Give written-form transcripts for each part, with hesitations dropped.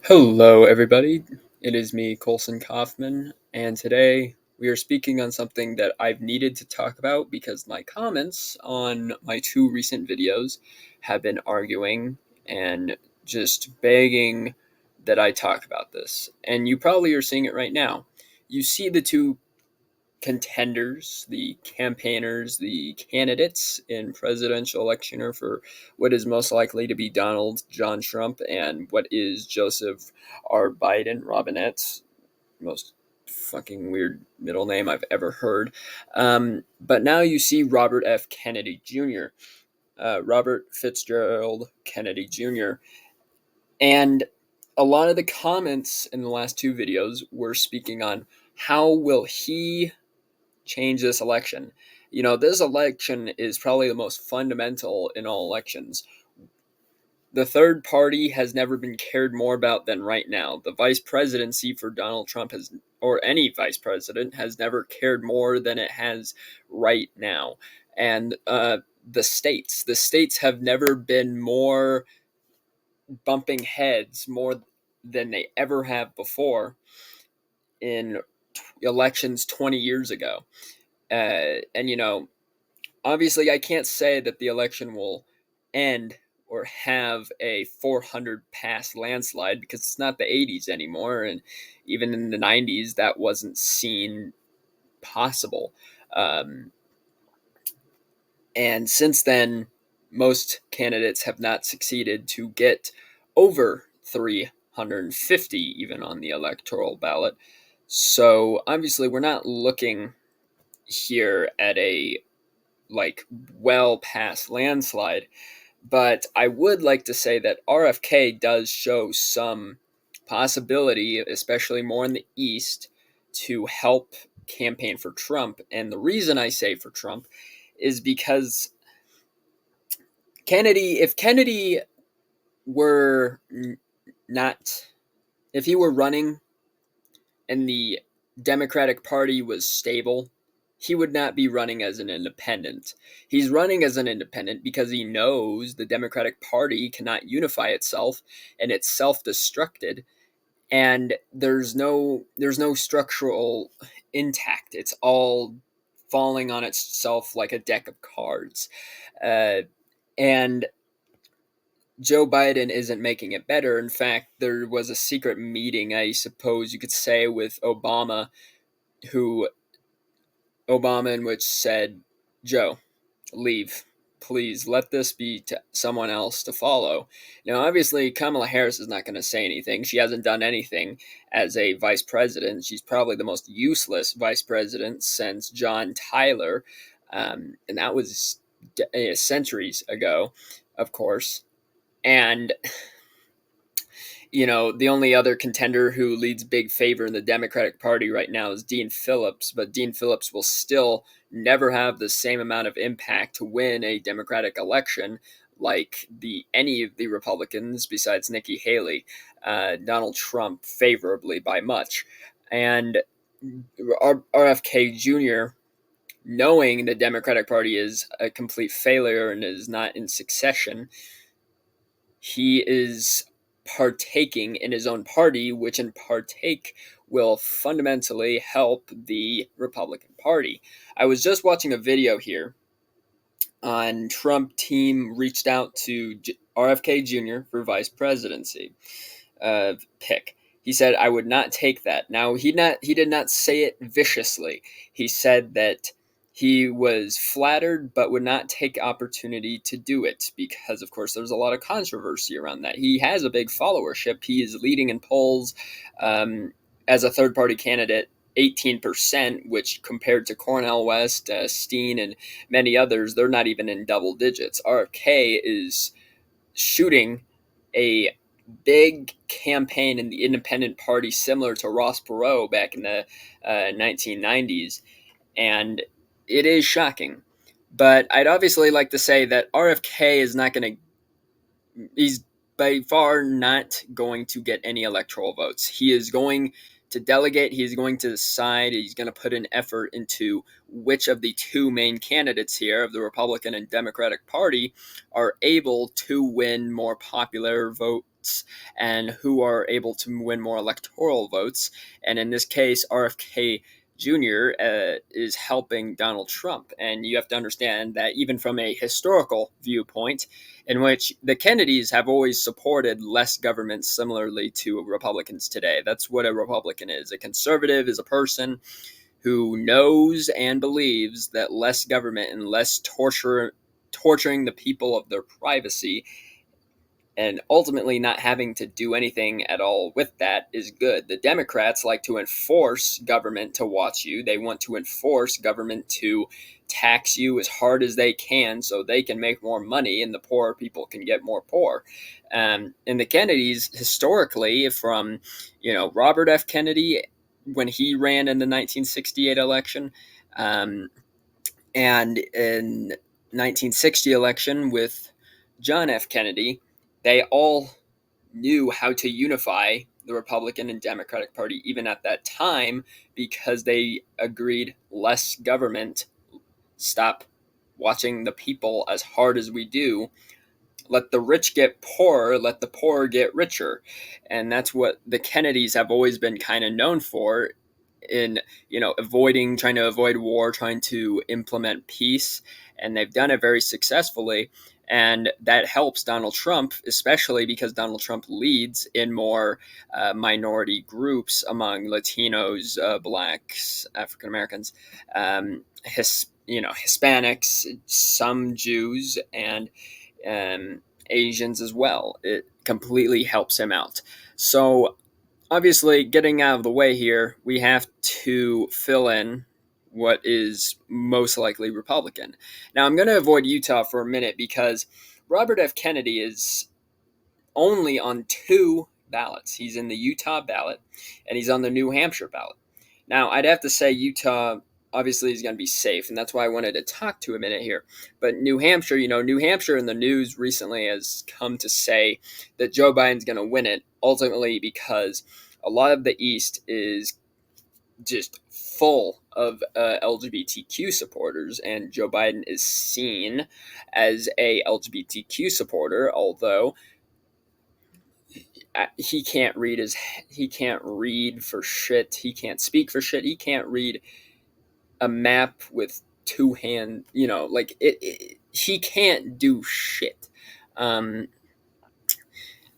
Hello, everybody. It is me, Colson Kaufman, and today we are speaking on something that I've needed to talk about because my comments on my two recent videos have been arguing and just begging that I talk about this. And you probably are seeing it right now. You see the two contenders, the campaigners, the candidates in presidential election are for what is most likely to be Donald John Trump and what is Joseph R. Biden, Robinette's most fucking weird middle name I've ever heard. But now you see Robert F. Kennedy Jr., Robert Fitzgerald Kennedy Jr., and a lot of the comments in the last two videos were speaking on how will he change this election. This election is probably the most fundamental in all elections. The third party has never been cared more about than right now. The vice presidency for Donald Trump or any vice president, has never cared more than it has right now. And the states have never been more bumping heads more than they ever have before in elections 20 years ago. And obviously, I can't say that the election will end or have a 400 pass landslide because it's not the 80s anymore. And even in the 90s, that wasn't seen possible. And since then, most candidates have not succeeded to get over 350 even on the electoral ballot. So obviously, we're not looking here at a well past landslide. But I would like to say that RFK does show some possibility, especially more in the East, to help campaign for Trump. And the reason I say for Trump is because if Kennedy were not, if he were running and the Democratic Party was stable, he would not be running as an independent. He's running as an independent because he knows the Democratic Party cannot unify itself and it's self-destructed, and there's no structural intact. It's all falling on itself like a deck of cards. And Joe Biden isn't making it better. In fact, there was a secret meeting, I suppose you could say, with who Obama in which said, Joe, leave. Please let this be to someone else to follow. Now, obviously, Kamala Harris is not going to say anything. She hasn't done anything as a vice president. She's probably the most useless vice president since John Tyler, and that was centuries ago, of course. And the only other contender who leads big favor in the Democratic Party right now is Dean Phillips, but Dean Phillips will still never have the same amount of impact to win a Democratic election like any of the Republicans besides Nikki Haley, Donald Trump favorably by much. And RFK Jr., knowing the Democratic Party is a complete failure and is not in succession, he is partaking in his own party, which in partake will fundamentally help the Republican Party. I was just watching a video here on Trump team reached out to RFK Jr. for vice presidency pick. He said, "I would not take that." Now he did not say it viciously. He said that he was flattered but would not take opportunity to do it because, of course, there's a lot of controversy around that. He has a big followership. He is leading in polls as a third-party candidate, 18%, which compared to Cornel West, Steen, and many others, they're not even in double digits. RFK is shooting a big campaign in the independent party similar to Ross Perot back in the 1990s, and it is shocking. But I'd obviously like to say that RFK is not going to, he's by far not going to get any electoral votes. He is going to delegate, he's going to decide, he's going to put an effort into which of the two main candidates here of the Republican and Democratic Party are able to win more popular vote votes and who are able to win more electoral votes. And in this case, RFK Jr. Is helping Donald Trump. And you have to understand that even from a historical viewpoint, in which the Kennedys have always supported less government similarly to Republicans today. That's what a Republican is. A conservative is a person who knows and believes that less government and less torturing the people of their privacy and ultimately not having to do anything at all with that is good. The Democrats like to enforce government to watch you. They want to enforce government to tax you as hard as they can so they can make more money and the poor people can get more poor. And the Kennedys, historically, from Robert F. Kennedy when he ran in the 1968 election, and in 1960 election with John F. Kennedy, they all knew how to unify the Republican and Democratic Party even at that time because they agreed less government, stop watching the people as hard as we do, let the rich get poorer, let the poor get richer. And that's what the Kennedys have always been kind of known for in trying to avoid war, trying to implement peace, and they've done it very successfully. And that helps Donald Trump, especially because Donald Trump leads in more minority groups among Latinos, Blacks, African Americans, Hispanics, some Jews, and Asians as well. It completely helps him out. So obviously, getting out of the way here, we have to fill in what is most likely Republican. Now, I'm going to avoid Utah for a minute because Robert F. Kennedy is only on 2 ballots. He's in the Utah ballot and he's on the New Hampshire ballot. Now, I'd have to say Utah obviously is going to be safe, and that's why I wanted to talk to a minute here. But New Hampshire, New Hampshire in the news recently has come to say that Joe Biden's going to win it, ultimately because a lot of the East is just full of LGBTQ supporters, and Joe Biden is seen as a LGBTQ supporter, although he can't read for shit. He can't speak for shit. He can't read a map with 2 hands. He can't do shit.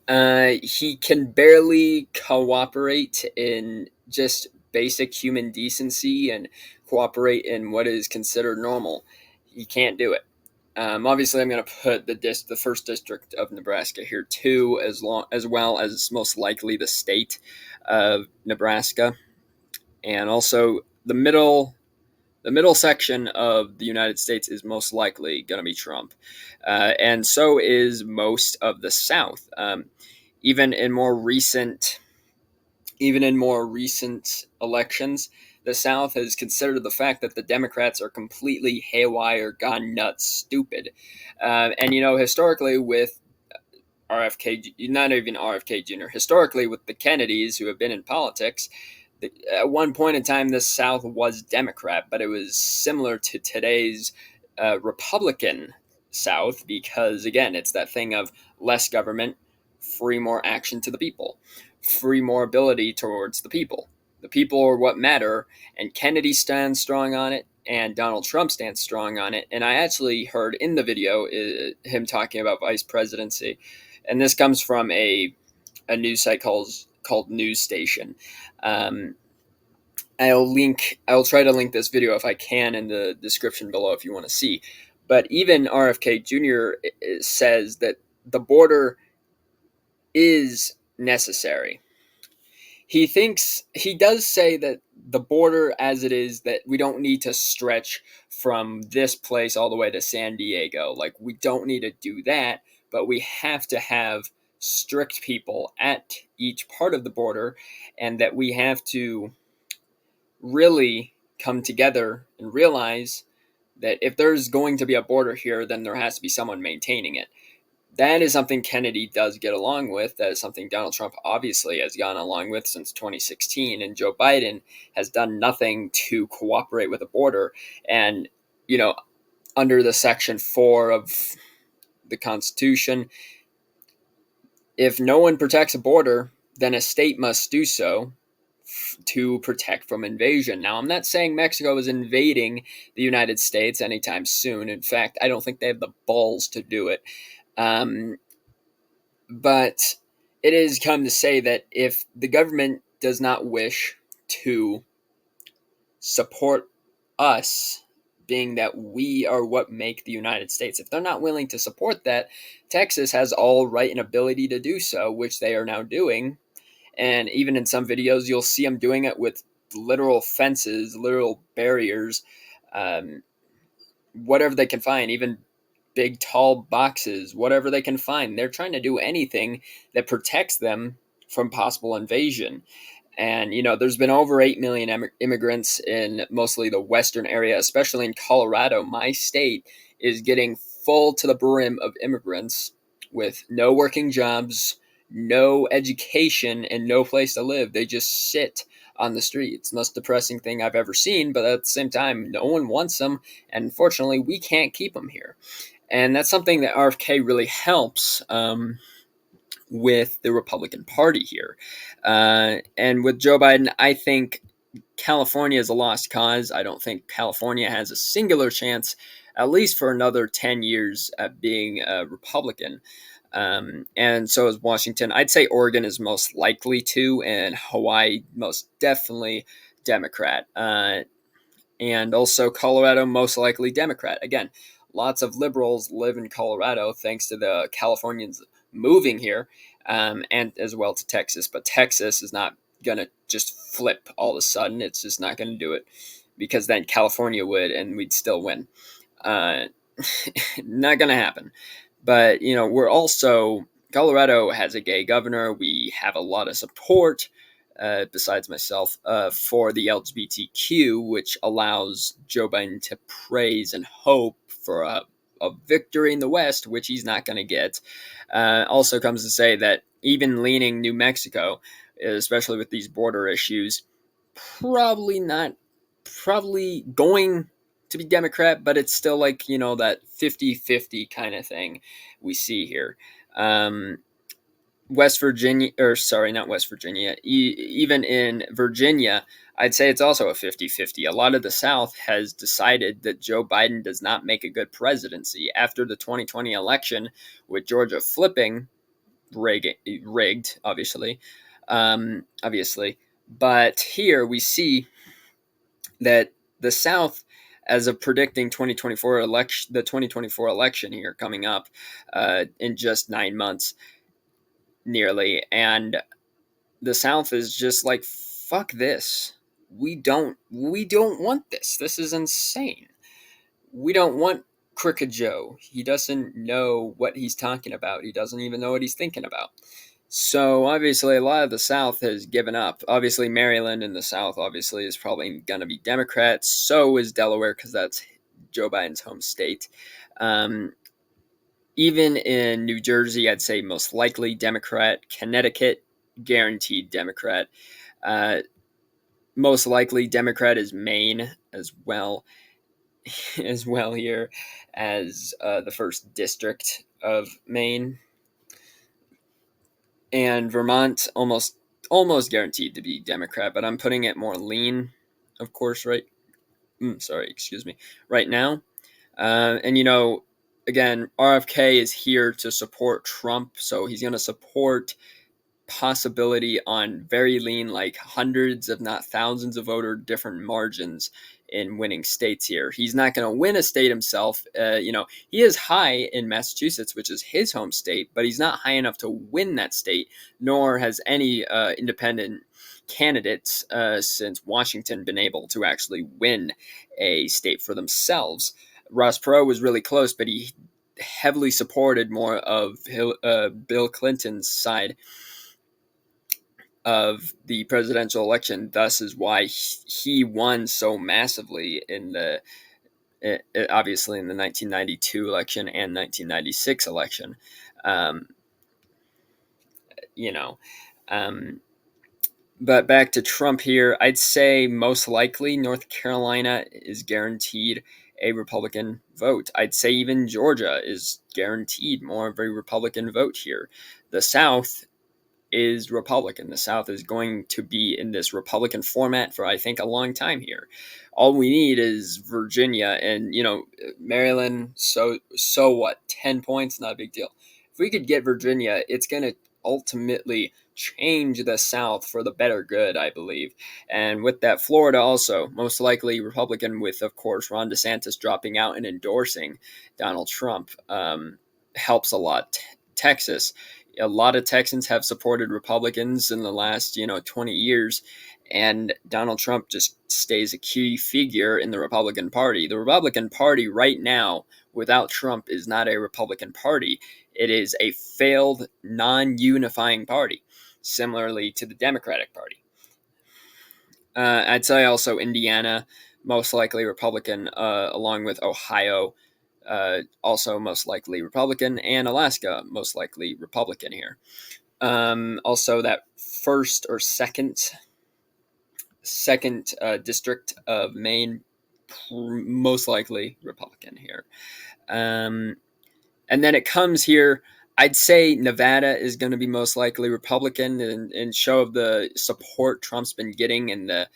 He can barely cooperate in just basic human decency and cooperate in what is considered normal. He can't do it. Obviously, I'm going to put the first district of Nebraska here too, as well as most likely the state of Nebraska, and also the middle section of the United States is most likely going to be Trump, and so is most of the South. Even in more recent elections, the South has considered the fact that the Democrats are completely haywire, gone nuts, stupid. And historically with not even RFK Jr., historically with the Kennedys who have been in politics, at one point in time, the South was Democrat, but it was similar to today's Republican South because, again, it's that thing of less government, free more action to the people, free more ability towards the people. The people are what matter, and Kennedy stands strong on it, and Donald Trump stands strong on it. And I actually heard in the video him talking about vice presidency, and this comes from a news site called News Station. I'll try to link this video if I can in the description below if you want to see. But even RFK Jr. says that the border is necessary. He does say that the border as it is, that we don't need to stretch from this place all the way to San Diego. Like, we don't need to do that, but we have to have strict people at each part of the border, and that we have to really come together and realize that if there's going to be a border here, then there has to be someone maintaining it. That is something Kennedy does get along with. That is something Donald Trump obviously has gone along with since 2016. And Joe Biden has done nothing to cooperate with the border. And, under the Section 4 of the Constitution, if no one protects a border, then a state must do so to protect from invasion. Now, I'm not saying Mexico is invading the United States anytime soon. In fact, I don't think they have the balls to do it. But it is come to say that if the government does not wish to support us, being that we are what make the United States, if they're not willing to support that, Texas has all right and ability to do so, which they are now doing. And even in some videos, you'll see them doing it with literal fences, literal barriers, um, whatever they can find, even big, tall boxes, whatever they can find. They're trying to do anything that protects them from possible invasion. And, there's been over 8 million immigrants in mostly the western area, especially in Colorado. My state is getting full to the brim of immigrants with no working jobs, no education, and no place to live. They just sit on the street. It's the most depressing thing I've ever seen, but at the same time, no one wants them. And unfortunately, we can't keep them here. And that's something that RFK really helps with the Republican Party here. And with Joe Biden, I think California is a lost cause. I don't think California has a singular chance, at least for another 10 years, at being a Republican. And so is Washington. I'd say Oregon is most likely to, and Hawaii most definitely Democrat. And also Colorado, most likely Democrat. Again, lots of liberals live in Colorado thanks to the Californians moving here, and as well to Texas. But Texas is not going to just flip all of a sudden. It's just not going to do it, because then California would, and we'd still win. Not going to happen. But, we're also, Colorado has a gay governor. We have a lot of support, besides myself, for the LGBTQ, which allows Joe Biden to praise and hope for a victory in the West, which he's not going to get. Also comes to say that even leaning New Mexico, especially with these border issues, probably going to be Democrat, but it's still like, that 50-50 kind of thing we see here. West Virginia, or sorry, not West Virginia, even in Virginia, I'd say it's also a 50-50. A lot of the South has decided that Joe Biden does not make a good presidency. After the 2020 election, with Georgia flipping, rigged, obviously. But here we see that the South, as of predicting 2024 election, the 2024 election here coming up in just 9 months, nearly, and the South is just like, fuck this. We don't want this. This is insane. We don't want Crooked Joe. He doesn't know what he's talking about. He doesn't even know what he's thinking about. So obviously a lot of the South has given up. Obviously Maryland in the South obviously is probably going to be Democrat. So is Delaware, because that's Joe Biden's home state. Even in New Jersey, I'd say most likely Democrat. Connecticut, guaranteed Democrat. Most likely Democrat is Maine as well, here as the first district of Maine. And Vermont, almost guaranteed to be Democrat, but I'm putting it more lean, of course, right now. And again, RFK is here to support Trump, so he's going to support possibility on very lean, like hundreds, if not thousands of voter different margins in winning states here. He's not going to win a state himself. He is high in Massachusetts, which is his home state, but he's not high enough to win that state, nor has any independent candidates since Washington been able to actually win a state for themselves. Ross Perot was really close, but he heavily supported more of Bill Clinton's side of the presidential election. Thus is why he won so massively obviously in the 1992 election and 1996 election. But back to Trump here, I'd say most likely North Carolina is guaranteed a Republican vote. I'd say even Georgia is guaranteed more of a Republican vote here. the South is Republican. The South is going to be in this Republican format for, I think, a long time here. All we need is Virginia and, Maryland. So what? 10 points, not a big deal. If we could get Virginia, it's going to ultimately change the South for the better good, I believe. And with that, Florida also, most likely Republican, with, of course, Ron DeSantis dropping out and endorsing Donald Trump, helps a lot. Texas, a lot of Texans have supported Republicans in the last 20 years, and Donald Trump just stays a key figure in the Republican Party. The Republican Party right now, without Trump, is not a Republican Party. It is a failed, non-unifying party, similarly to the Democratic Party. I'd say also Indiana, most likely Republican, along with Ohio, also most likely Republican, and Alaska, most likely Republican here. Also, that first or second district of Maine, most likely Republican here. And then it comes here. I'd say Nevada is going to be most likely Republican, and show of the support Trump's been getting in the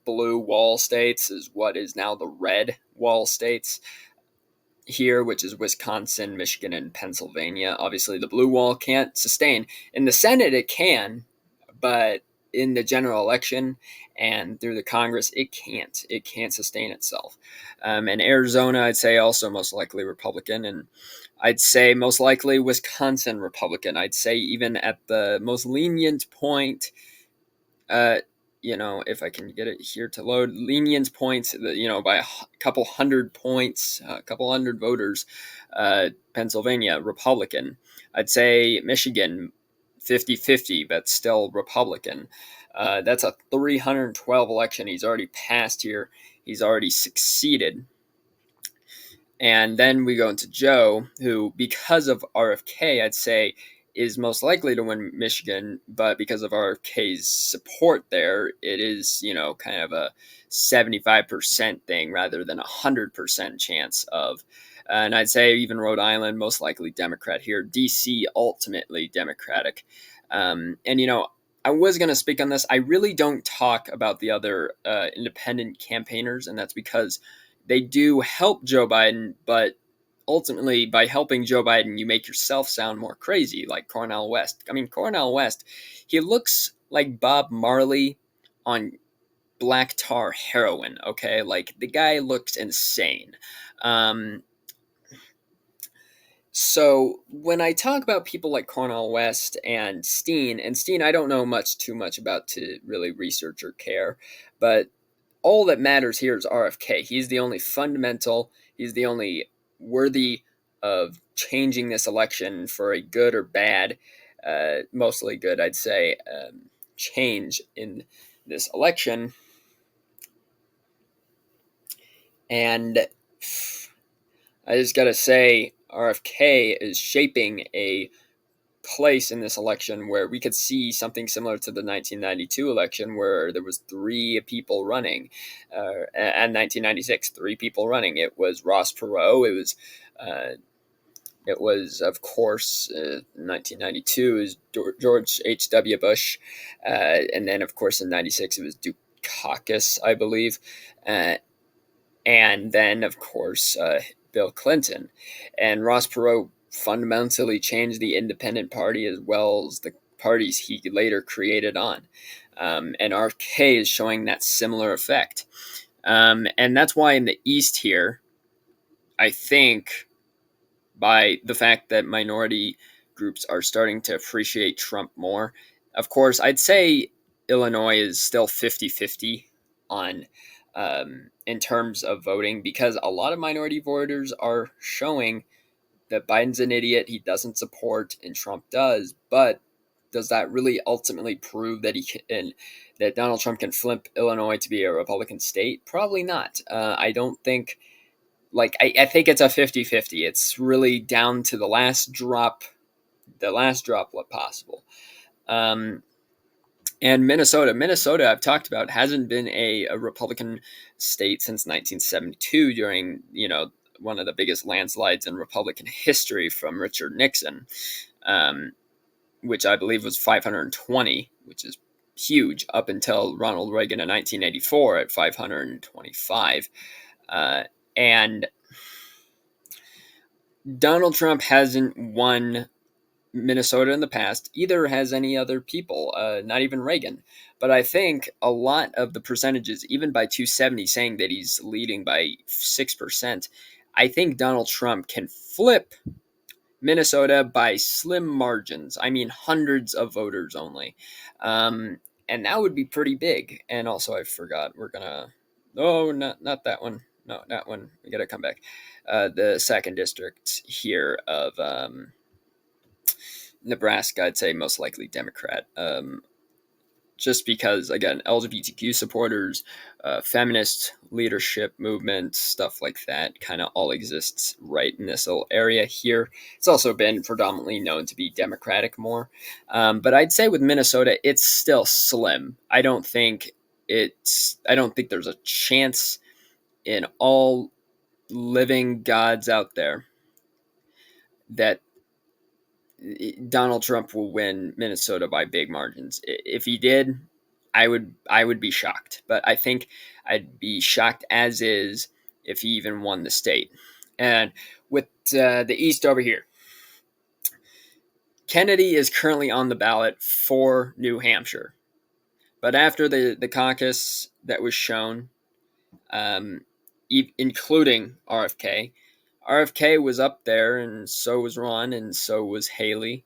blue wall states is what is now the red wall states here, which is Wisconsin, Michigan, and Pennsylvania. Obviously, the blue wall can't sustain. In the Senate, it can, but in the general election and through the Congress, it can't. It can't sustain itself. And Arizona, I'd say also most likely Republican, and I'd say most likely Wisconsin Republican. I'd say even at the most lenient point, if I can get it here to load, lenient points, by a couple hundred points, a couple hundred voters, Pennsylvania, Republican. I'd say Michigan, 50-50, but still Republican. That's a 312 election. He's already passed here. He's already succeeded. And then we go into Joe, who, because of RFK, I'd say is most likely to win Michigan, but because of RFK's support there, it is, kind of a 75% thing rather than a 100% chance of. And I'd say even Rhode Island, most likely Democrat here. DC, ultimately Democratic. And, I was going to speak on this. I really don't talk about the other independent campaigners, and that's because they do help Joe Biden, but ultimately, by helping Joe Biden, you make yourself sound more crazy, like Cornel West. I mean, Cornel West, he looks like Bob Marley on black tar heroin, okay? Like, the guy looks insane. So when I talk about people like Cornel West and Steen I don't know too much about to really research or care, but all that matters here is RFK. He's the only fundamental, he's the only worthy of changing this election for a good or bad, mostly good, I'd say, change in this election. And I just got to say, RFK is shaping a place in this election where we could see something similar to the 1992 election, where there was 3 people running, and 1996, 3 people running. It was Ross Perot. It was, of course, 1992 is George H.W. Bush, and then, of course, in 96 it was Dukakis, I believe, and then, of course, Bill Clinton. And Ross Perot fundamentally changed the independent party as well as the parties he later created on. And RFK is showing that similar effect. And that's why in the East here, I think by the fact that minority groups are starting to appreciate Trump more. Of course, I'd say Illinois is still 50-50 on in terms of voting, because a lot of minority voters are showing that Biden's an idiot, he doesn't support, and Trump does. But does that really ultimately prove that that Donald Trump can flip Illinois to be a Republican state? Probably not. I don't think. I think it's a 50-50. It's really down to the last drop what possible. And Minnesota, I've talked about, hasn't been a Republican state since 1972 during, one of the biggest landslides in Republican history from Richard Nixon. which I believe was 520, which is huge, up until Ronald Reagan in 1984 at 525. And Donald Trump hasn't won Minnesota in the past, either has any other people, not even Reagan. But I think a lot of the percentages, even by 270, saying that he's leading by 6%, I think Donald Trump can flip Minnesota by slim margins. I mean, hundreds of voters only. And that would be pretty big. And also, I forgot, we're going to, oh, not that one. No, that one. We got to come back. The second district here of Nebraska, I'd say most likely Democrat. Just because, again, LGBTQ supporters, feminist leadership movement, stuff like that kind of all exists right in this little area here. It's also been predominantly known to be Democratic more. But I'd say with Minnesota, it's still slim. I don't think there's a chance in all living gods out there that Donald Trump will win Minnesota by big margins. If he did, I would be shocked. But I think I'd be shocked as is if he even won the state. And with the East over here, Kennedy is currently on the ballot for New Hampshire. But after the caucus that was shown, including RFK, RFK was up there, and so was Ron, and so was Haley,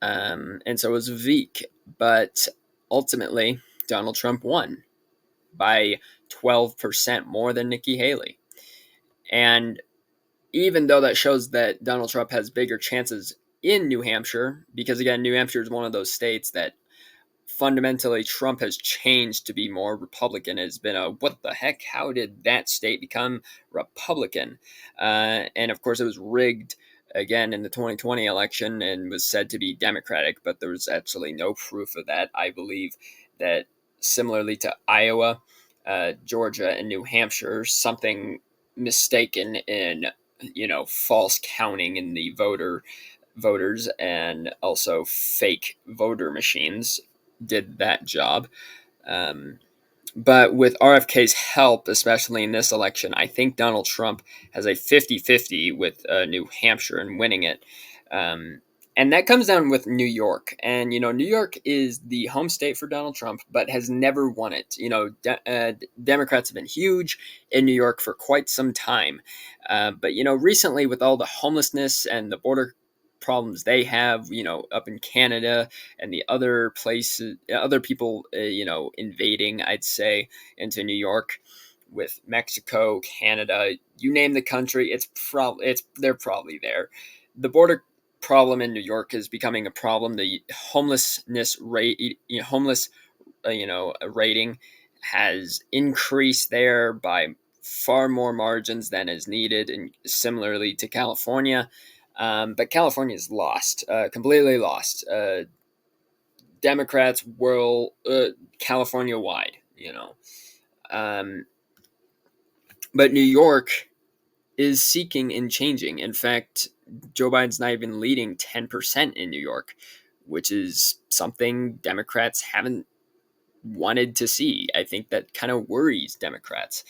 and so was Vivek. But ultimately, Donald Trump won by 12% more than Nikki Haley. And even though that shows that Donald Trump has bigger chances in New Hampshire, because again, New Hampshire is one of those states that fundamentally Trump has changed to be more Republican. It's been a what the heck? How did that state become Republican? And of course, it was rigged again in the 2020 election and was said to be Democratic, but there was absolutely no proof of that. I believe that similarly to Iowa, Georgia, and New Hampshire, something mistaken in false counting in the voters and also fake voter machines did that job. But with RFK's help, especially in this election, I think Donald Trump has a 50-50 with New Hampshire and winning it. And that comes down with New York. And, New York is the home state for Donald Trump, but has never won it. Democrats have been huge in New York for quite some time. But, recently with all the homelessness and the border problems they have, up in Canada and the other places, other people, invading, I'd say, into New York with Mexico, Canada, you name the country, they're probably there. The border problem in New York is becoming a problem. The homelessness rate, rating has increased there by far more margins than is needed, and similarly to California. But California is lost, completely lost. Democrats California wide, but New York is seeking and changing. In fact, Joe Biden's not even leading 10% in New York, which is something Democrats haven't wanted to see. I think that kind of worries Democrats.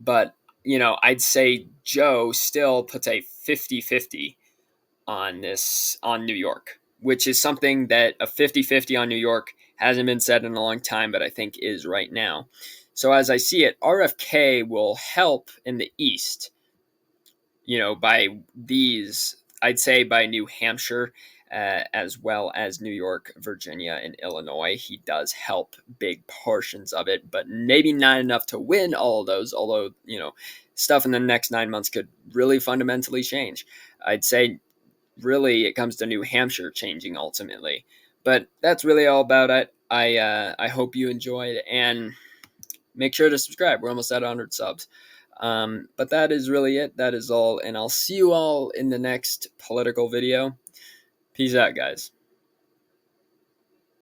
But, I'd say Joe still puts a 50-50 on New York, which is something that a 50-50 on New York hasn't been said in a long time, but I think is right now. So as I see it, RFK will help in the East, by these, I'd say by New Hampshire, as well as New York, Virginia, and Illinois. He does help big portions of it, but maybe not enough to win all of those, although, stuff in the next 9 months could really fundamentally change. I'd say really it comes to New Hampshire changing ultimately. But that's really all about it. I hope you enjoyed, and make sure to subscribe. We're almost at 100 subs. But that is really it. That is all, and I'll see you all in the next political video. Peace out, guys.